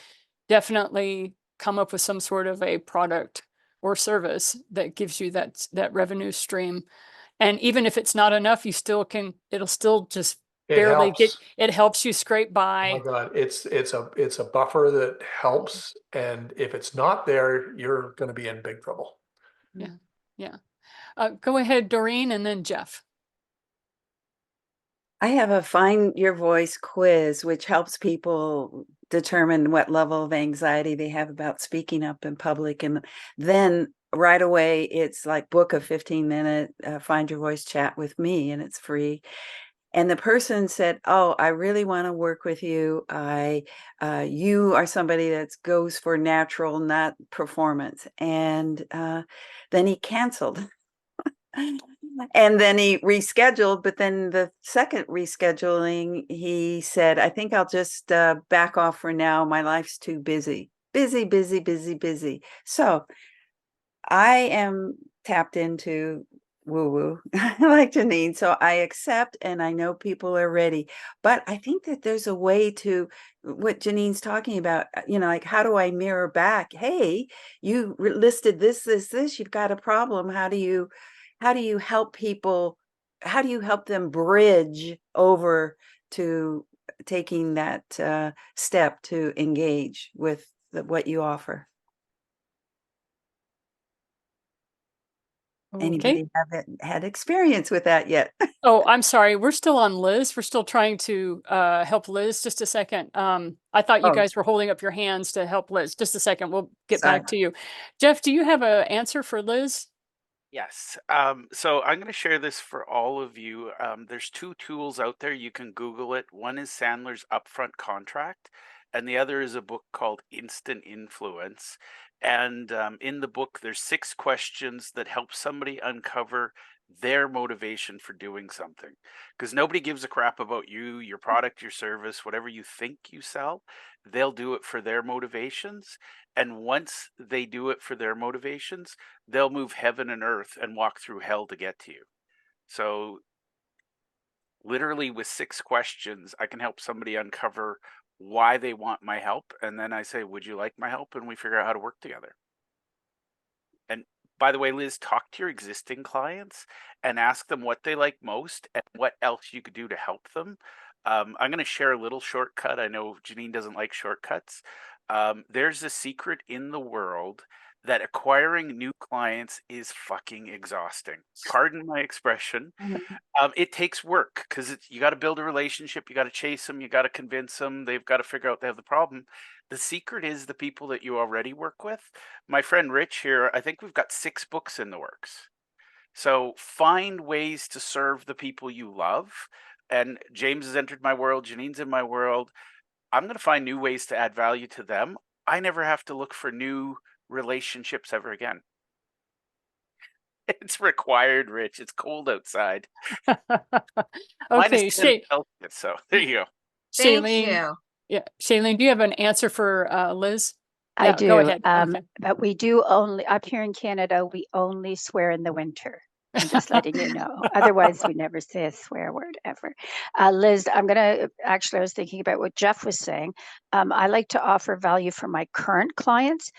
definitely come up with some sort of a product or service that gives you that revenue stream. And even if it's not enough, it'll still just barely get, it helps you scrape by.
Oh my God, it's a buffer that helps, and if it's not there, you're going to be in big trouble.
Yeah. Go ahead, Doreen, and then Jeff.
I have a Find Your Voice quiz, which helps people determine what level of anxiety they have about speaking up in public. And then right away, it's like book a 15-minute Find Your Voice chat with me, and it's free. And the person said, oh, I really want to work with you. You are somebody that goes for natural, not performance. And then he canceled. And then he rescheduled, but then the second rescheduling, he said, I think I'll just back off for now. My life's too busy. Busy. So I am tapped into woo-woo like Janine. So I accept, and I know people are ready. But I think that there's a way to what Janine's talking about, like, how do I mirror back? Hey, you listed this, you've got a problem. How do you help people? How do you help them bridge over to taking that step to engage with what you offer?
Okay.
Anybody haven't had experience with that yet?
Oh, I'm sorry. We're still on Liz. We're still trying to help Liz. Just a second. I thought you
Oh,
guys were holding up your hands to help Liz. Just a second. We'll get
sorry.
back to you. Jeff, do you have an answer for Liz?
Yes. So I'm going to share this for all of you. There's two tools out there. You can Google it. One is Sandler's Upfront Contract, and the other is a book called Instant Influence. And in the book, there's 6 questions that help somebody uncover their motivation for doing something. Because nobody gives a crap about you, your product, your service, whatever you think you sell. They'll do it for their motivations. And once they do it for their motivations, they'll move heaven and earth and walk through hell to get to you. So literally with 6 questions, I can help somebody uncover why they want my help. And then I say, would you like my help? And we figure out how to work together. And by the way, Liz, talk to your existing clients and ask them what they like most and what else you could do to help them. I'm going to share a little shortcut. I know Janine doesn't like shortcuts. There's a secret in the world that acquiring new clients is fucking exhausting. Pardon my expression. It takes work because you got to build a relationship. You got to chase them. You got to convince them. They've got to figure out they have the problem. The secret is the people that you already work with. My friend Rich here, I think we've got 6 books in the works. So find ways to serve the people you love. And James has entered my world. Janine's in my world. I'm going to find new ways to add value to them. I never have to look for new relationships ever again. It's required, Rich. It's cold outside.
Okay,
-10 Celsius, so there you go.
Thank
Shailene.
you.
Yeah, Shailene, do you have an answer for Liz?
I
Yeah,
do.
go ahead. Okay.
But we do only, up here in Canada, we only swear in the winter. I'm just letting you know. Otherwise, we never say a swear word ever. Liz, I was thinking about what Jeff was saying. I like to offer value for my current clients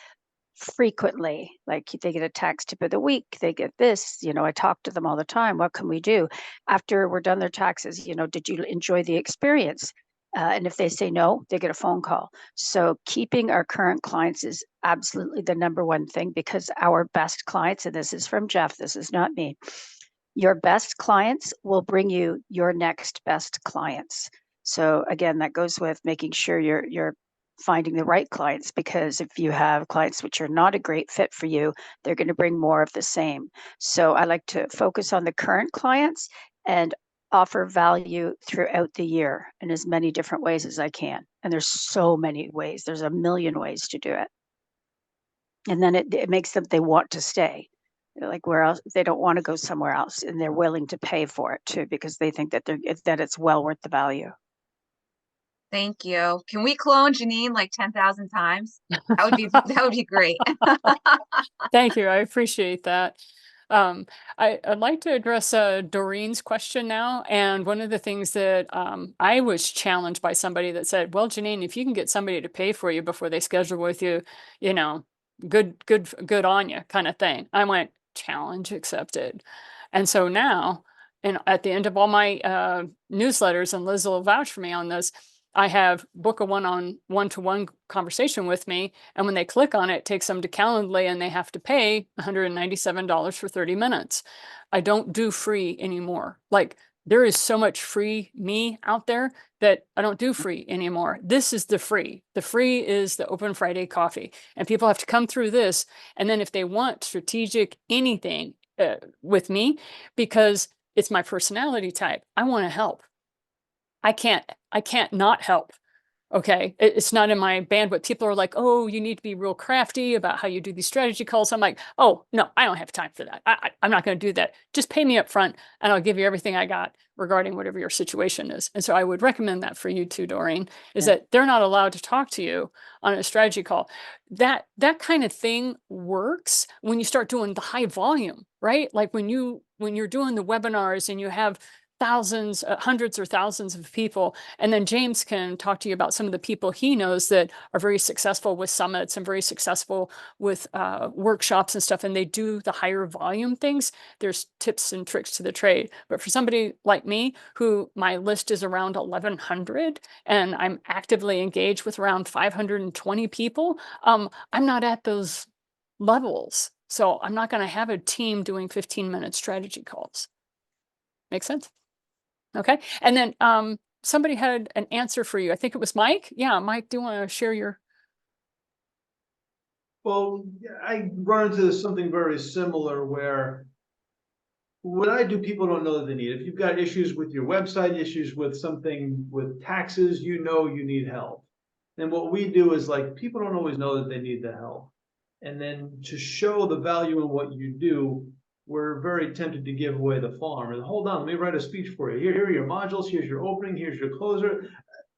frequently. Like they get a tax tip of the week, they get this, I talk to them all the time. What can we do? After we're done their taxes, did you enjoy the experience? And if they say no, they get a phone call. So keeping our current clients is absolutely the number one thing, because our best clients, and this is from Jeff, this is not me, your best clients will bring you your next best clients. So again, that goes with making sure you're finding the right clients, because if you have clients which are not a great fit for you, they're going to bring more of the same. So I like to focus on the current clients and offer value throughout the year in as many different ways as I can. And there's so many ways. There's a million ways to do it. And then it makes them, they want to stay. They're like, where else? They don't want to go somewhere else, and they're willing to pay for it too, because they think that it's well worth the value.
Thank you. Can we clone Janine like 10,000 times? That would be great.
Thank you. I appreciate that. I'd like to address Doreen's question now. And one of the things that I was challenged by somebody that said, well, Janine, if you can get somebody to pay for you before they schedule with you, good on you kind of thing. I went, challenge accepted. And so now, and at the end of all my newsletters, and Liz will vouch for me on this, I have book a one-to-one conversation with me. And when they click on it, it takes them to Calendly, and they have to pay $197 for 30 minutes. I don't do free anymore. Like, there is so much free me out there that I don't do free anymore. This is the free. The free is the Open Friday coffee. And people have to come through this. And then if they want strategic anything with me, because it's my personality type, I want to help. I can't not help. Okay. It's not in my bandwidth. People are like, oh, you need to be real crafty about how you do these strategy calls. I'm like, oh, no, I don't have time for that. I'm not going to do that. Just pay me up front and I'll give you everything I got regarding whatever your situation is. And so I would recommend that for you too, Doreen, is that they're not allowed to talk to you on a strategy call. That kind of thing works when you start doing the high volume, right? Like when you're doing the webinars and you have thousands, hundreds or thousands of people. And then James can talk to you about some of the people he knows that are very successful with summits and very successful with workshops and stuff. And they do the higher volume things. There's tips and tricks to the trade. But for somebody like me, who my list is around 1,100 and I'm actively engaged with around 520 people, I'm not at those levels. So I'm not going to have a team doing 15-minute strategy calls. Make sense? Okay. And then somebody had an answer for you. I think it was Mike. Yeah, Mike, do you want to share your?
Well, I run into something very similar where what I do, people don't know that they need. If you've got issues with your website, issues with something with taxes, you know you need help. And what we do is like, people don't always know that they need the help. And then to show the value in what you do, we're very tempted to give away the farm. And hold on, let me write a speech for you. Here are your modules, here's your opening, here's your closer.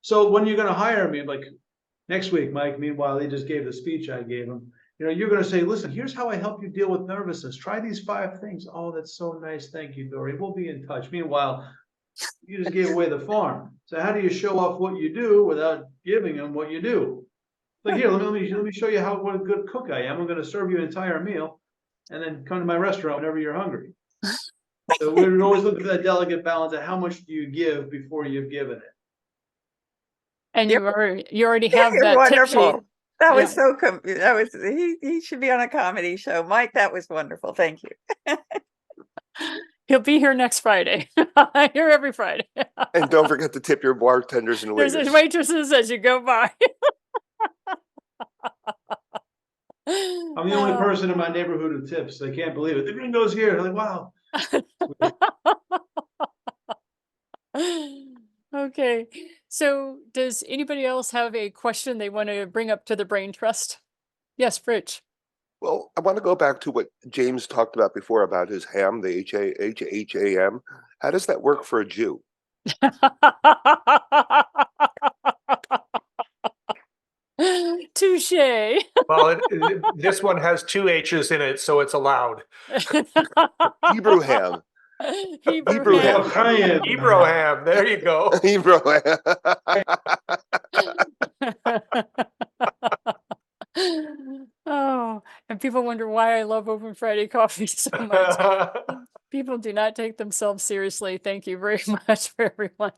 So when you're gonna hire me, like next week, Mike, meanwhile, he just gave the speech I gave him. You know, you're going to say, listen, here's how I help you deal with nervousness. Try these 5 things. Oh, that's so nice. Thank you, Dory. We'll be in touch. Meanwhile, you just gave away the farm. So how do you show off what you do without giving them what you do? Like, here, let me show you what a good cook I am. I'm going to serve you an entire meal and then come to my restaurant whenever you're hungry. So we're always looking for that delicate balance of how much do you give before you've given it.
And you already have
You're
that tip sheet.
wonderful. That
Yeah.
was he should be on a comedy show. Mike, that was wonderful. Thank you.
He'll be here next Friday. Here every Friday.
And don't forget to tip your bartenders and waiters.
There's waitresses as you go by.
I'm the only person in my neighborhood who tips. I can't believe it. The gringo's here. I'm like, wow.
Okay. So does anybody else have a question they want to bring up to the Brain Trust? Yes, Rich.
Well, I want to go back to what James talked about before about his ham, the HAM. How does that work for a Jew?
Touche.
Well, this one has 2 H's in it, so it's allowed.
Hebrew ham.
Hebrew ham.
Hebrew ham. There you go.
Hebrew
Oh, and people wonder why I love Open Friday Coffee so much. People do not take themselves seriously. Thank you very much for everyone.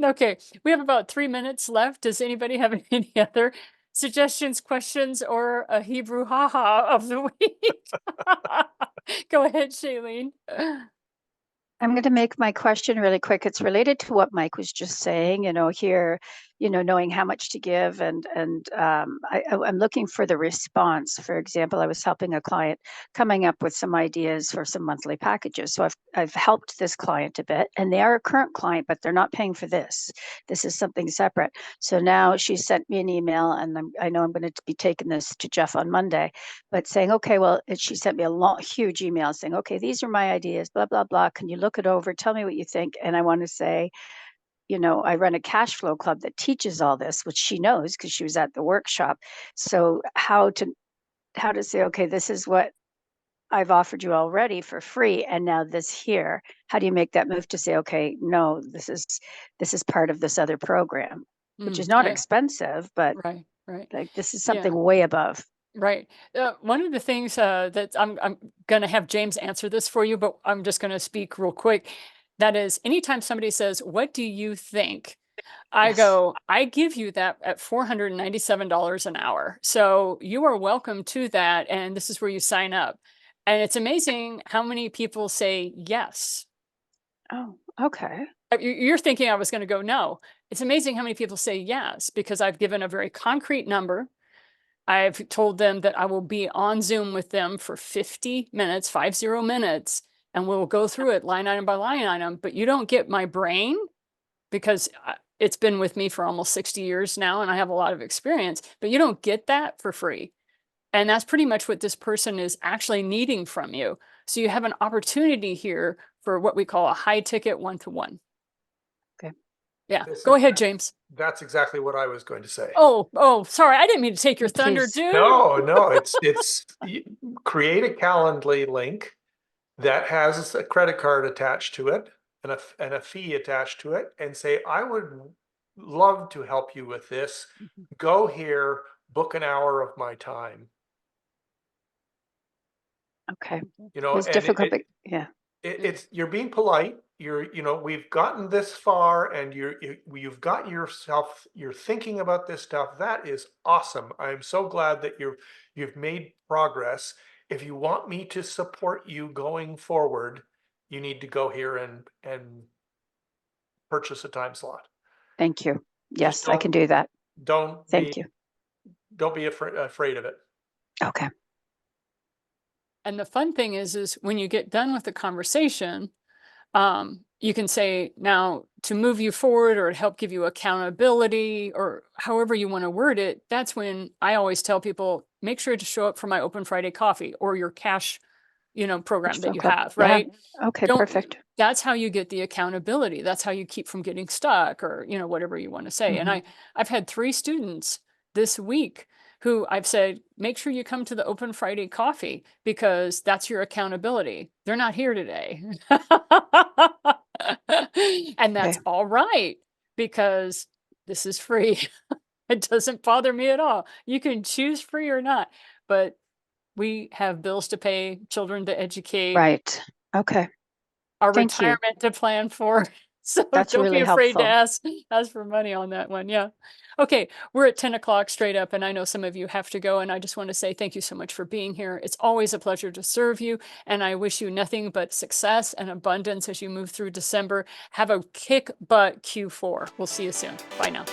Okay, we have about 3 minutes left. Does anybody have any other suggestions, questions, or a Hebrew haha of the week? Go ahead, Shailene.
I'm going to make my question really quick. It's related to what Mike was just saying, here, knowing how much to give. And I'm looking for the response. For example, I was helping a client coming up with some ideas for some monthly packages. So I've helped this client a bit, and they are a current client, but they're not paying for this. This is something separate. So now she sent me an email, and I know I'm going to be taking this to Jeff on Monday, but saying, okay, well, she sent me a huge email saying, okay, these are my ideas, blah, blah, blah. Can you look it over? Tell me what you think. And I want to say, I run a cash flow club that teaches all this, which she knows because she was at the workshop. So how to say, okay, this is what I've offered you already for free, and now this here. How do you make that move to say, okay, no, this is part of this other program, which is not expensive, but
right.
Like this is something way above.
Right. One of the things that I'm going to have James answer this for you, but I'm just going to speak real quick. That is, anytime somebody says, what do you think? I go, I give you that at $497 an hour. So you are welcome to that. And this is where you sign up. And it's amazing how many people say yes.
Oh, okay.
You're thinking I was going to go no. It's amazing how many people say yes, because I've given a very concrete number. I've told them that I will be on Zoom with them for 50 minutes, 50 minutes, and we'll go through it line item by line item. But you don't get my brain, because it's been with me for almost 60 years now, and I have a lot of experience, but you don't get that for free. And that's pretty much what this person is actually needing from you. So you have an opportunity here for what we call a high ticket one-to-one.
Okay.
Yeah.
This
Go
is-
ahead, James.
That's exactly what I was going to say.
Oh, sorry. I didn't mean to take your thunder,
Please.
dude.
No, it's create a Calendly link that has a credit card attached to it and a fee attached to it, and say, I would love to help you with this. Go here, book an hour of my time.
Okay.
You know,
It's
and
difficult. Yeah.
it's you're being polite. We've gotten this far, and you've got yourself. You're thinking about this stuff. That is awesome. I'm so glad that you've made progress. If you want me to support you going forward, you need to go here and purchase a time slot.
Thank you.
Just
Yes, I can do that.
Don't
Thank you.
Don't be afraid of it.
Okay.
And the fun thing is when you get done with the conversation, you can say, now to move you forward or to help give you accountability or however you want to word it, that's when I always tell people, make sure to show up for my Open Friday coffee or your cash, program that you have, right?
Yeah. Okay,
Don't-
perfect.
That's how you get the accountability. That's how you keep from getting stuck or, whatever you want to say. And I've had 3 students this week who I've said, make sure you come to the Open Friday coffee because that's your accountability. They're not here today. And that's
Okay.
all right because this is free. It doesn't bother me at all. You can choose free or not, but we have bills to pay, children to educate,
Right. Okay.
our
Thank you.
retirement to plan for. So
That's
don't be
really
afraid to
helpful.
ask for money on that one. Yeah. Okay. We're at 10 o'clock straight up, and I know some of you have to go. And I just want to say thank you so much for being here. It's always a pleasure to serve you. And I wish you nothing but success and abundance as you move through December. Have a kick butt Q4. We'll see you soon. Bye now.